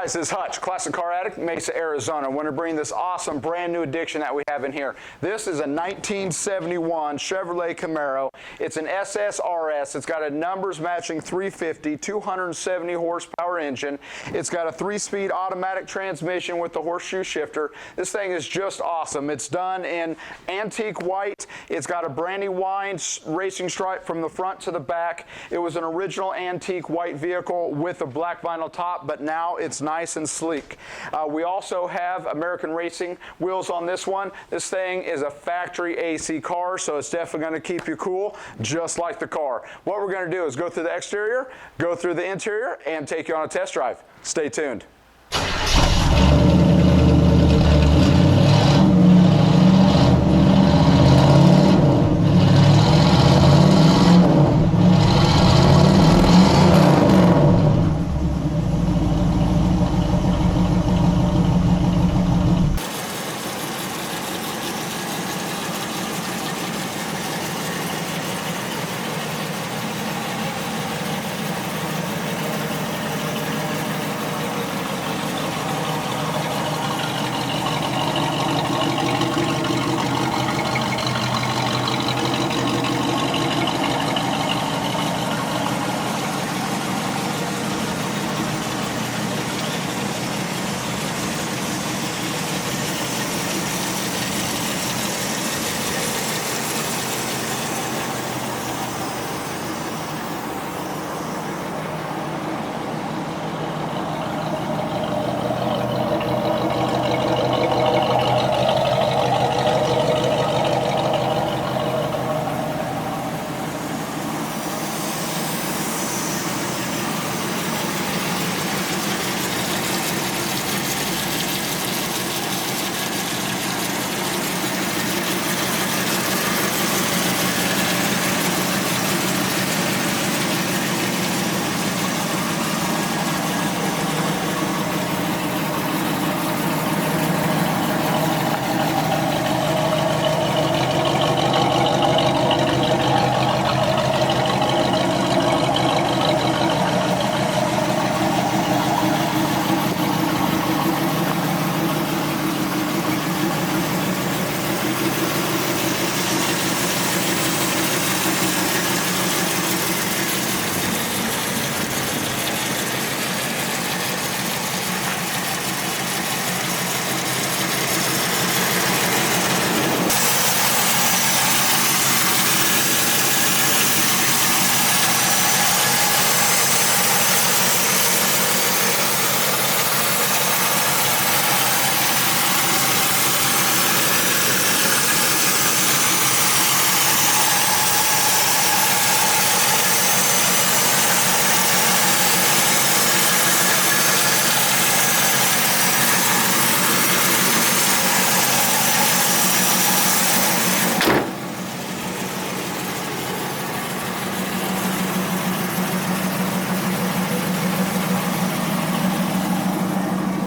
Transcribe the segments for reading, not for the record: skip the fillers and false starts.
guys, this is Hutch, Classic Car Addict, Mesa, Arizona. I want to bring this awesome brand new addition that we have in here. This is a 1971 Chevrolet Camaro. It's an SS RS. It's got a numbers matching 350, 270 horsepower engine. It's got a 3-speed automatic transmission with the horseshoe shifter. This thing is just awesome. It's done in antique white. It's got a Brandywine racing stripe from the front to the back. It was an original antique white vehicle with a black vinyl top, but now it's nice and sleek. We also have American Racing wheels on this one. This thing is a factory AC car, so it's definitely going to keep you cool, just like the car. What we're going to do is go through the exterior, go through the interior, and take you on a test drive. Stay tuned.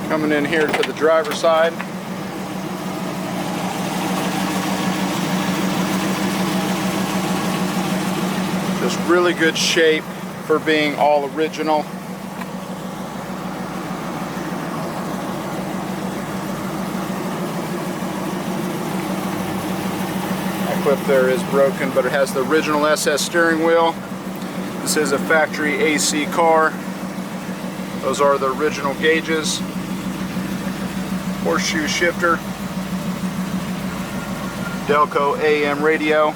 Coming in here to the driver's side. Just really good shape for being all original. That clip there is broken, but it has the original SS steering wheel. This is a factory AC car. Those are the original gauges. Horseshoe shifter, Delco AM radio,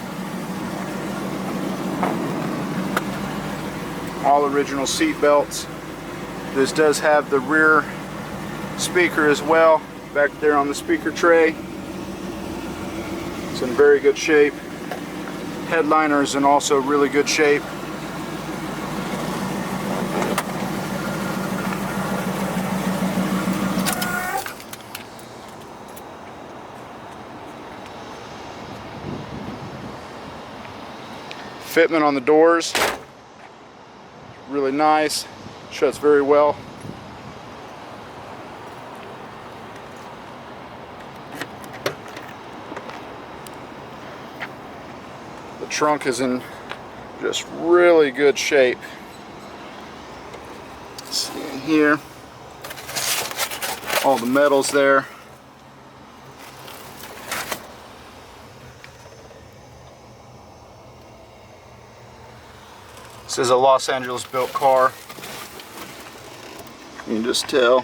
all original seat belts. This does have the rear speaker as well, back there on the speaker tray. It's in very good shape. Headliner is in also really good shape. Fitment on the doors, really nice, shuts very well. The trunk is in just really good shape. Let's see in here. all the metals there. This is a Los Angeles built car. You can just tell.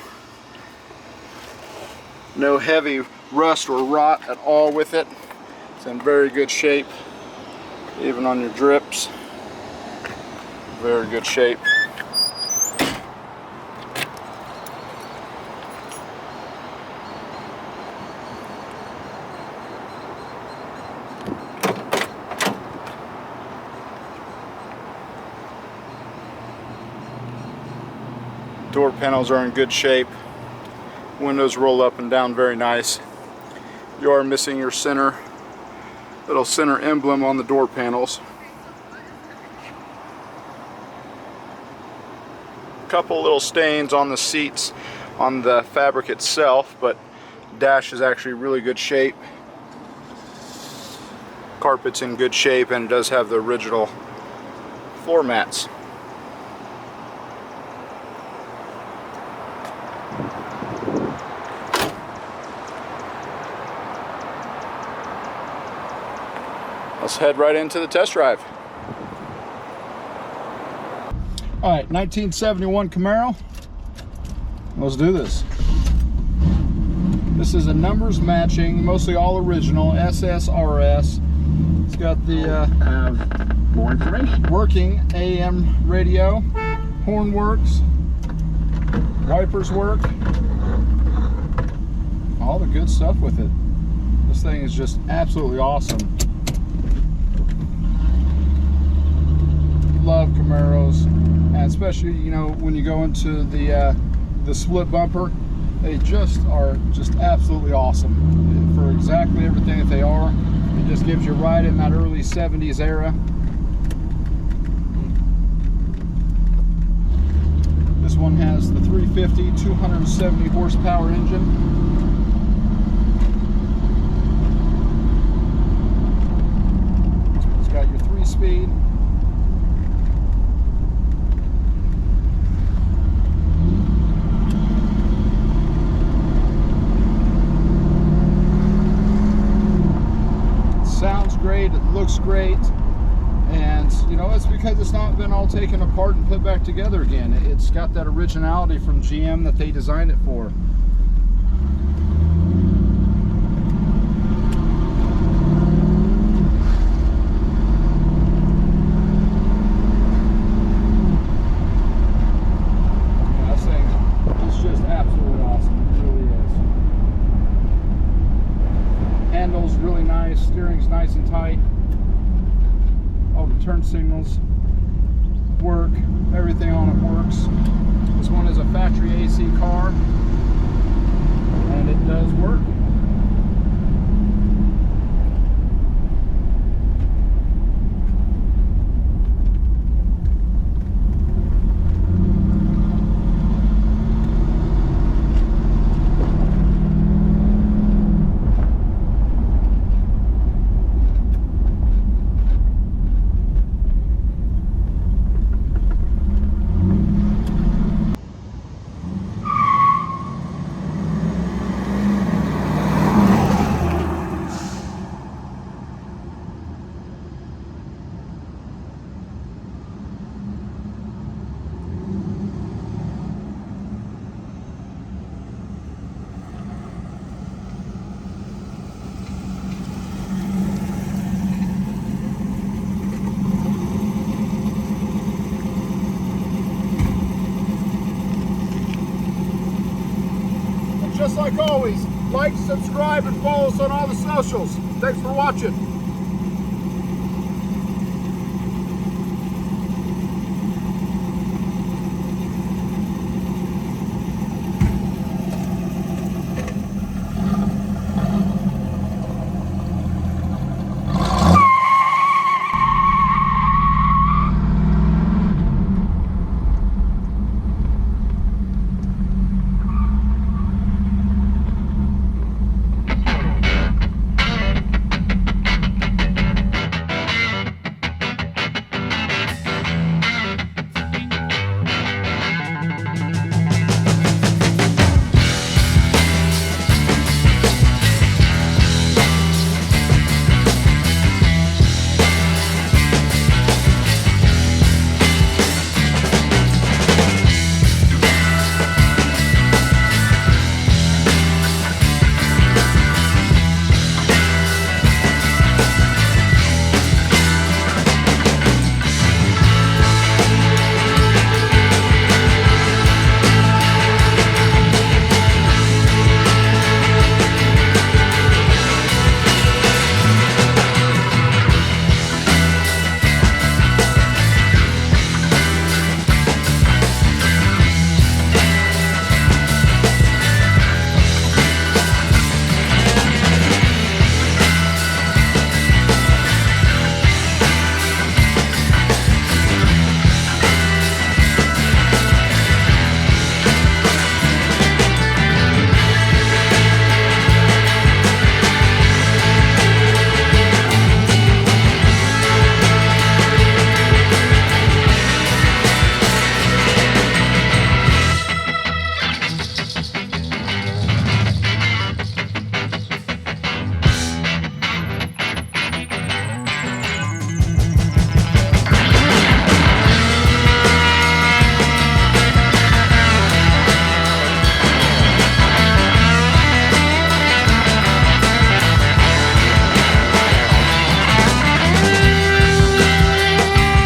No heavy rust or rot at all with it. It's in very good shape. Even on your drips. Very good shape. Door panels are in good shape. Windows roll up and down very nice. You are missing your little center emblem on the door panels. Couple little stains on the seats on the fabric itself, but dash is actually really good shape. Carpet's in good shape and it does have the original floor mats. Let's head right into the test drive. All right, 1971 Camaro. Let's do this. This is a numbers matching, mostly all original SS RS. It's got the more information. Working AM radio, horn works, wipers work, all the good stuff with it. This thing is just absolutely awesome. Love Camaros, and especially, you know, when you go into the split bumper, they are just absolutely awesome for exactly everything that they are. It just gives you right in that early 70s era. This one has the 350 270 horsepower engine. It's got your 3-speed. Sounds great, it looks great, and you know, it's because it's not been all taken apart and put back together again. It's got that originality from GM that they designed it for. Yeah, this thing is just absolutely awesome. It really is. Handles really nice, steering's nice and tight. All the turn signals work, everything on it works. This one is a factory AC car, and it does work. Just like always, like, subscribe, and follow us on all the socials. Thanks for watching.